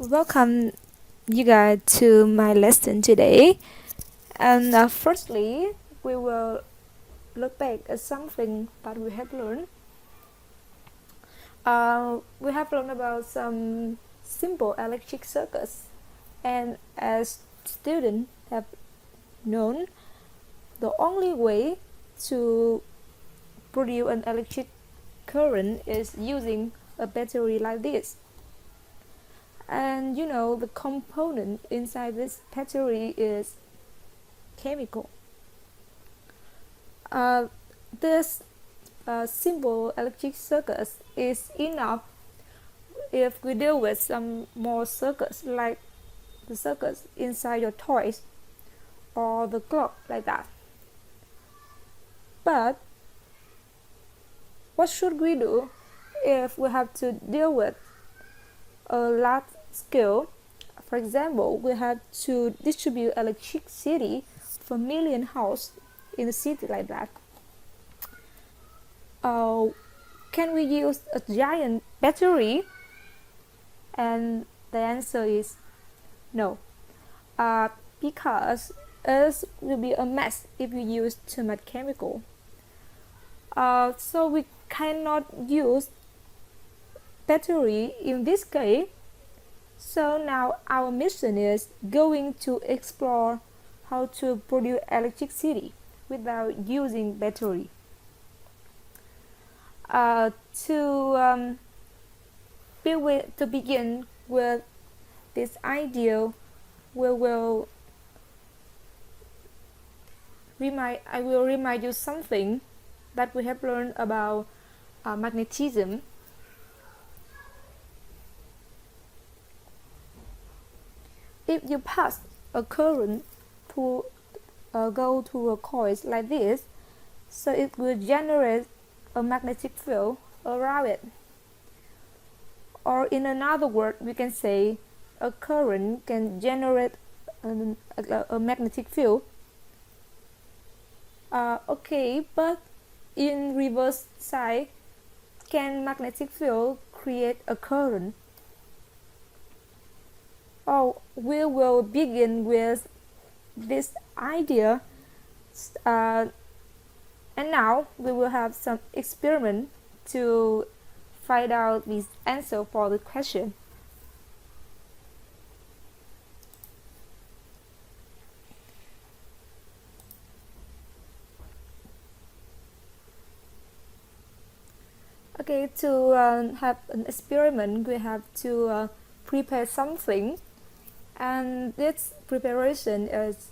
Welcome you guys to my lesson today. And firstly, we will look back at something that we have learned. We have learned about some simple electric circuits, and as students have known, the only way to produce an electric current is using a battery like this. And the component inside this battery is chemical. This simple electric circuits is enough if we deal with some more circuits like the circuits inside your toys or the clock like that. But what should we do if we have to deal with a large scale? For example, we have to distribute electricity for million houses in a city like that. Can we use a giant battery? And the answer is no, because it will be a mess if we use too much chemical. So we cannot use battery in this case. So now our mission is going to explore how to produce electricity without using battery. To begin with this idea, I will remind you something that we have learned about magnetism. If you pass a current to go through a coil like this, so it will generate a magnetic field around it. Or in another word, we can say a current can generate a magnetic field. Okay, but in reverse side, can magnetic field create a current? We will begin with this idea, and now we will have some experiment to find out the answer for the question. Okay, to have an experiment, we have to prepare something. And this preparation is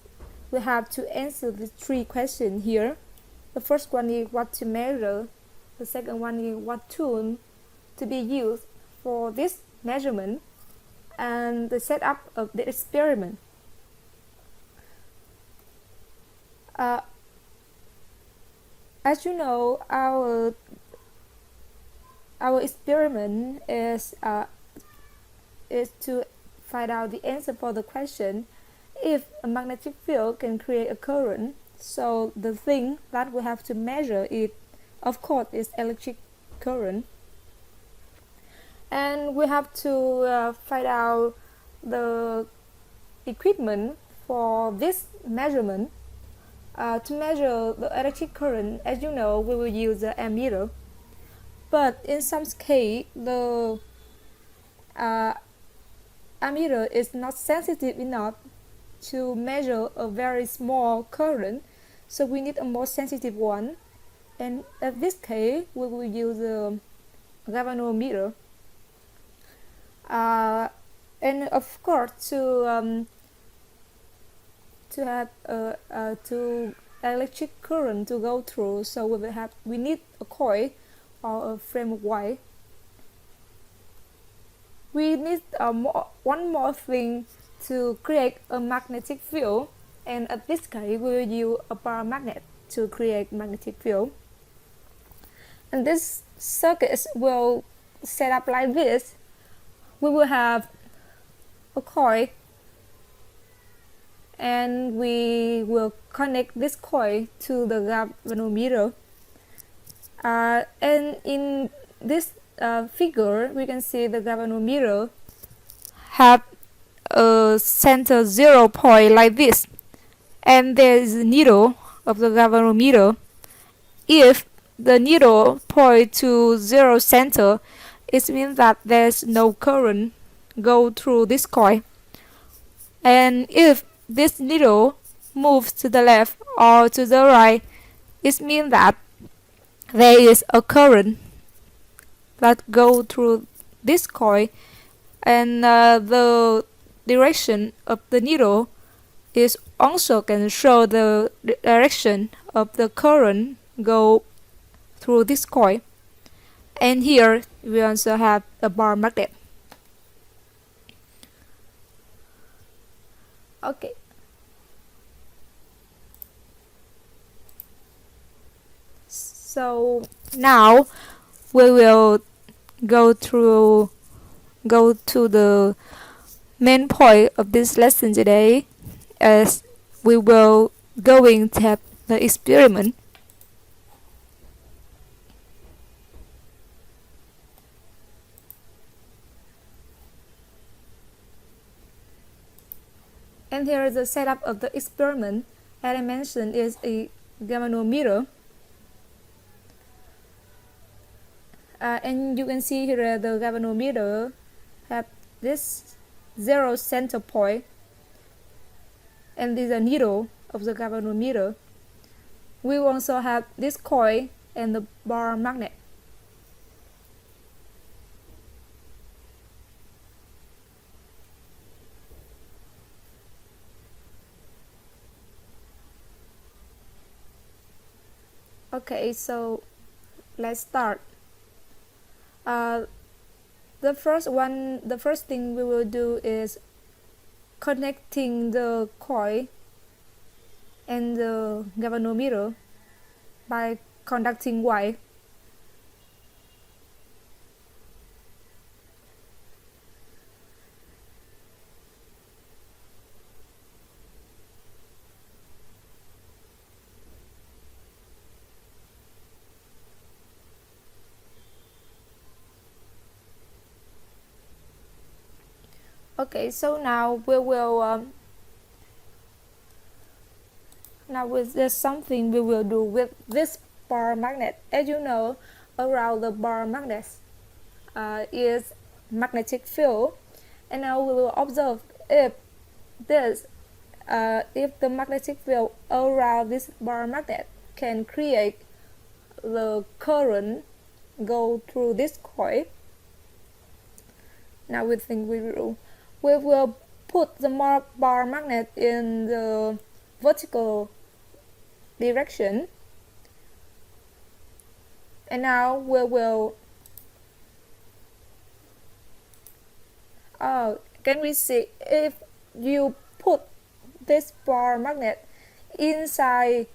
we have to answer the three questions here. The first one is what to measure. The second one is what tool to be used for this measurement, and the setup of the experiment. As you know, our experiment is to find out the answer for the question if a magnetic field can create a current. So the thing that we have to measure is, of course, is electric current, and we have to find out the equipment for this measurement. To measure the electric current, as you know, we will use the ammeter, but in some case the ammeter is not sensitive enough to measure a very small current, so we need a more sensitive one, and in this case we will use a galvanometer. And of course, to have to electric current to go through, so we need a coil or a frame of wire. We need one more thing to create a magnetic field, and at this case we will use a bar magnet to create magnetic field. And this circuit will set up like this. We will have a coil, and we will connect this coil to the galvanometer. And in this figure, we can see the galvanometer have a center 0 point like this, and there is a needle of the galvanometer. If the needle point to 0 center, it means that there's no current go through this coil. And if this needle moves to the left or to the right, it means that there is a current that go through this coil, and the direction of the needle is also can show the direction of the current go through this coil. And here we also have a bar magnet. Okay. So now we will go to the main point of this lesson today, as we will going to have the experiment. And here is the setup of the experiment. As I mentioned, is a galvanometer. And you can see here the galvanometer have this 0 center point, and this is a needle of the galvanometer. We also have this coil and the bar magnet. Okay, so let's start. The first thing we will do is connecting the coil and the galvanometer by conducting wire. Okay, so now we will there's something we will do with this bar magnet. As you know, around the bar magnet is magnetic field, and now we will observe if the magnetic field around this bar magnet can create the current go through this coil. Now we think we will put the bar magnet in the vertical direction, and now we will can we see if you put this bar magnet inside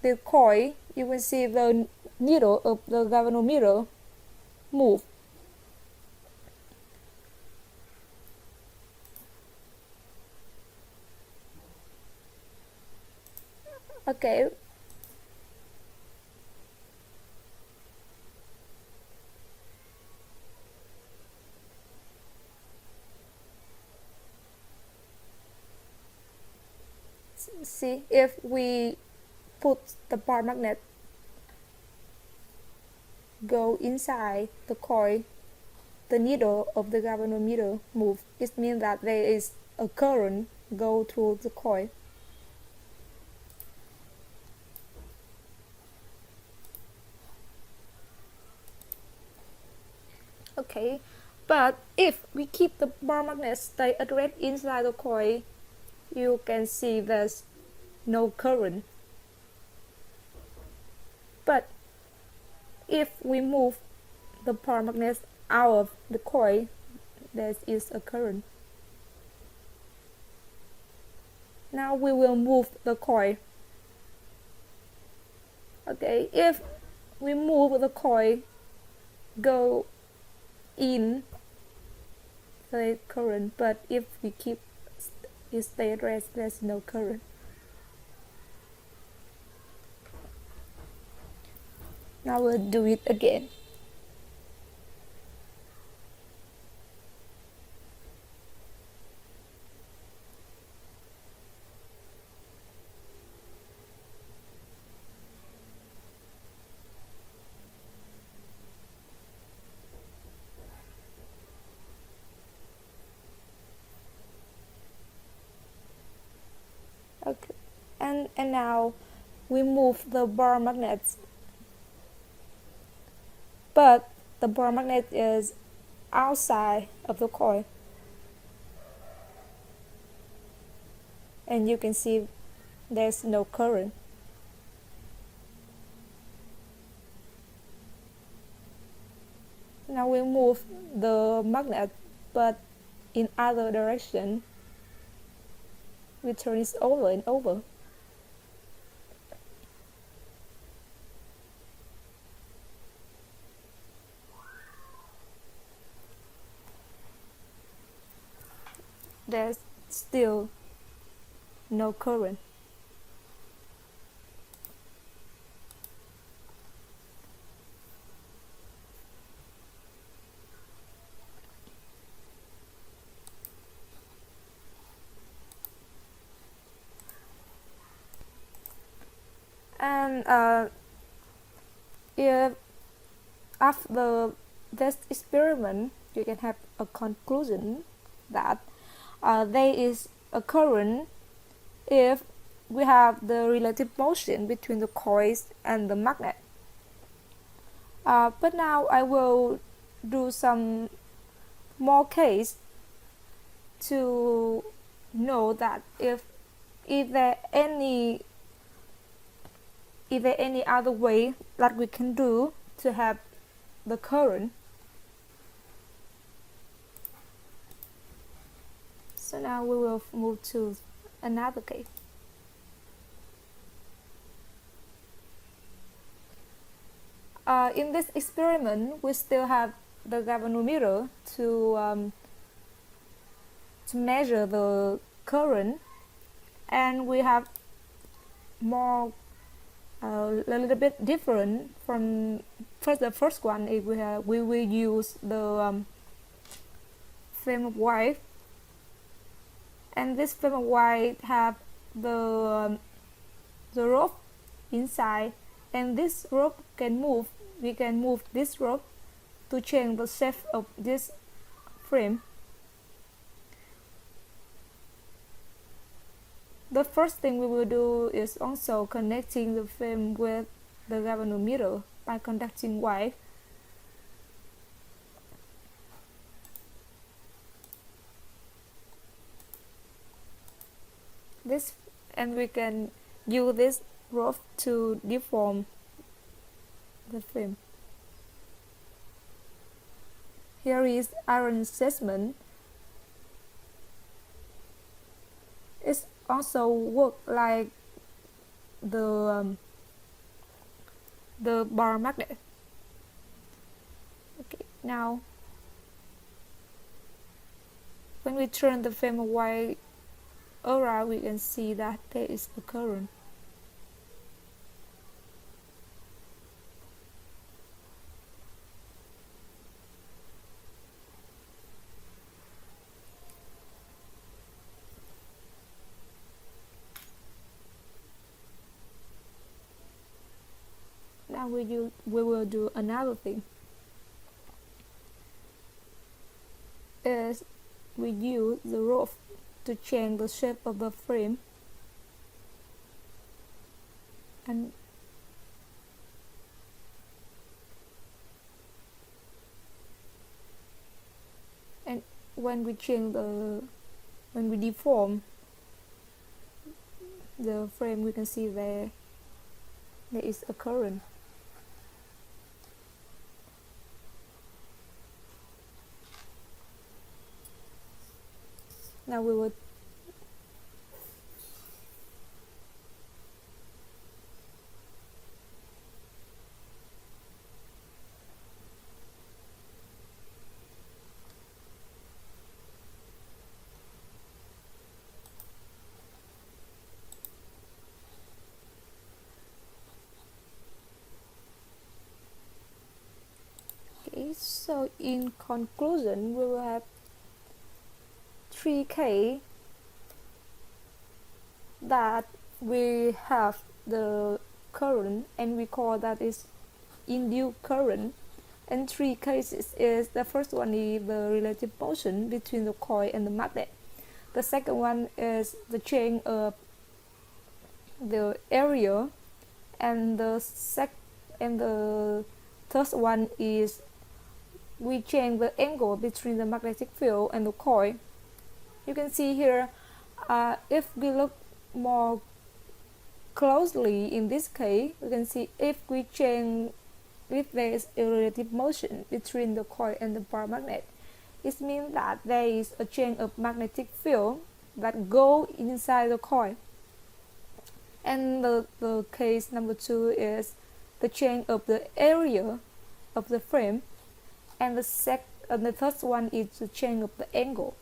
the coil, you will see the needle of the galvanometer move. Okay. See, if we put the bar magnet go inside the coil, the needle of the galvanometer move. It means that there is a current go through the coil. Okay, but if we keep the bar magnet stay addressed inside the coil, you can see there's no current. But if we move the bar magnet out of the coil, there is a current. Now we will move the coil. Okay, if we move the coil, go in the current, but if we keep it stay addressed, there's no current. Now we'll do it again. And now we move the bar magnet, but the bar magnet is outside of the coil, and you can see there's no current. Now we move the magnet, but in other direction. We turn it over and over. There's still no current. And if after this experiment, you can have a conclusion that there is a current if we have the relative motion between the coils and the magnet. But now I will do some more case to know that if there any other way that we can do to have the current. So now we will move to another case. In this experiment, we still have the galvanometer to measure the current, and we have more a little bit different from the first one. If we will use the frame of wire, and this frame of wire have the rope inside, and this rope can move. We can move this rope to change the shape of this frame. The first thing we will do is also connecting the frame with the galvanometer by conducting wire. And we can use this rope to deform the frame. Here is iron segment. It also work like the bar magnet. Okay, now when we turn the frame of wire around, we can see that there is a current. Now we will do another thing. Is we use the rope to change the shape of the frame, and when we deform the frame, we can see there is a current. Now we will okay, so in conclusion, we will have 3K that we have the current, and we call that is induced current. And 3 cases is, the first one is the relative motion between the coil and the magnet. The second one is the change of the area, and the third one is we change the angle between the magnetic field and the coil. You can see here, if we look more closely in this case, we can see if there is a relative motion between the coil and the bar magnet, it means that there is a change of magnetic field that go inside the coil. And the case number 2 is the change of the area of the frame, and the third one is the change of the angle.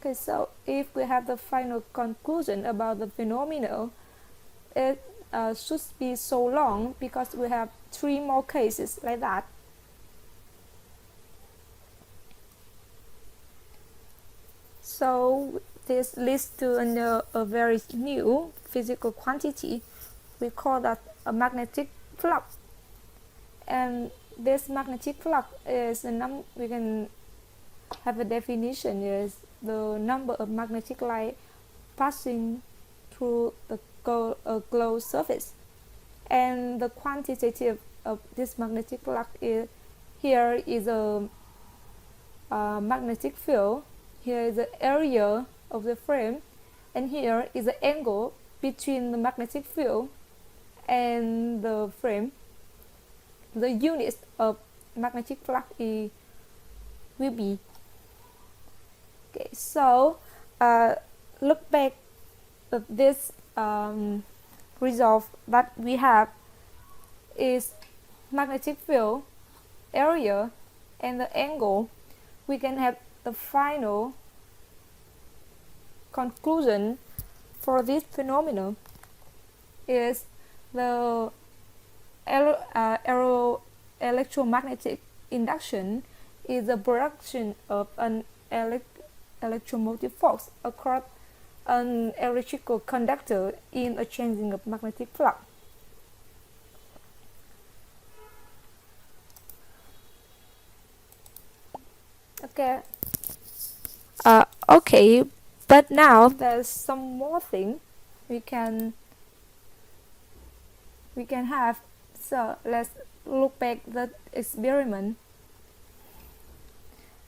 Okay, so if we have the final conclusion about the phenomenon, it should be so long because we have 3 more cases like that. So this leads to a very new physical quantity. We call that a magnetic flux. And this magnetic flux is we can have a definition is the number of magnetic light passing through the closed surface. And the quantity of this magnetic flux is here is a magnetic field. Here is the area of the frame, and here is the angle between the magnetic field and the frame. The unit of magnetic flux will be. Okay, so look back at this result that we have is magnetic field, area, and the angle. We can have the final conclusion for this phenomenon is the electromagnetic induction is the production of an electromotive force across an electrical conductor in a changing of magnetic flux. Okay, but now there's some more thing we can have. So let's look back the experiment,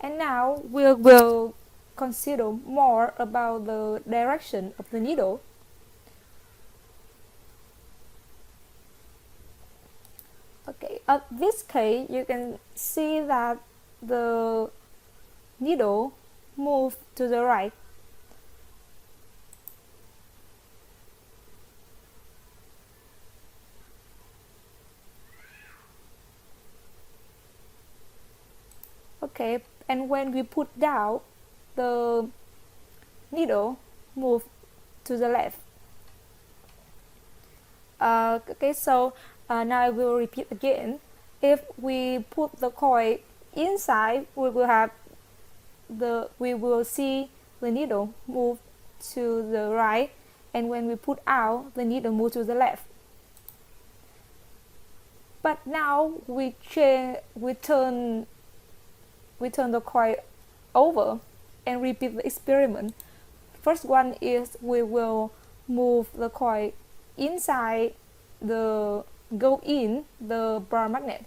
and now we will consider more about the direction of the needle. Okay, at this case you can see that the needle move to the right. Okay, and when we put down, the needle move to the left. Okay, so now I will repeat again. If we put the coil inside, we will see the needle move to the right, and when we put out, the needle move to the left. But now we turn the coil over and repeat the experiment. First one is we will move the coil inside the bar magnet.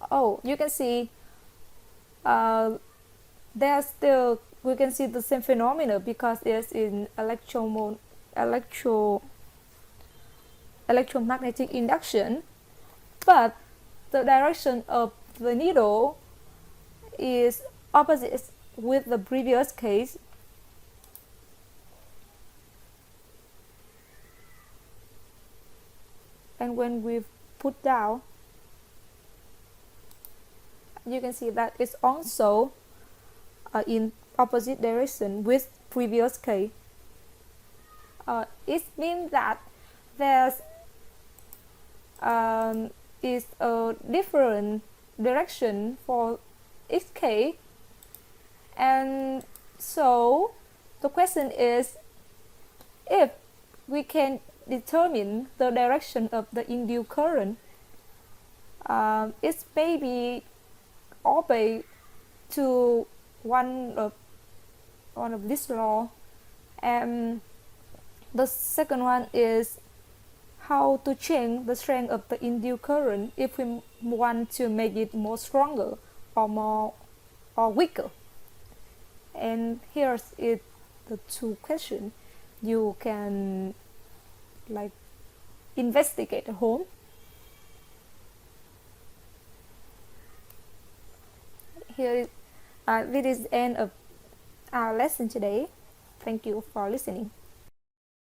Oh, you can see we can see the same phenomena because it's in electromagnetic induction, but the direction of the needle is opposite with the previous case. And when we put down, you can see that it's also in opposite direction with previous case. It means that there's is a different direction for each case, and so the question is if we can determine the direction of the induced current. It may be obey to one of this law, and the second one is how to change the strength of the induced current if we want to make it more stronger or weaker. And here's it, the two questions you can like investigate at home. Here is this is the end of our lesson today. Thank you for listening.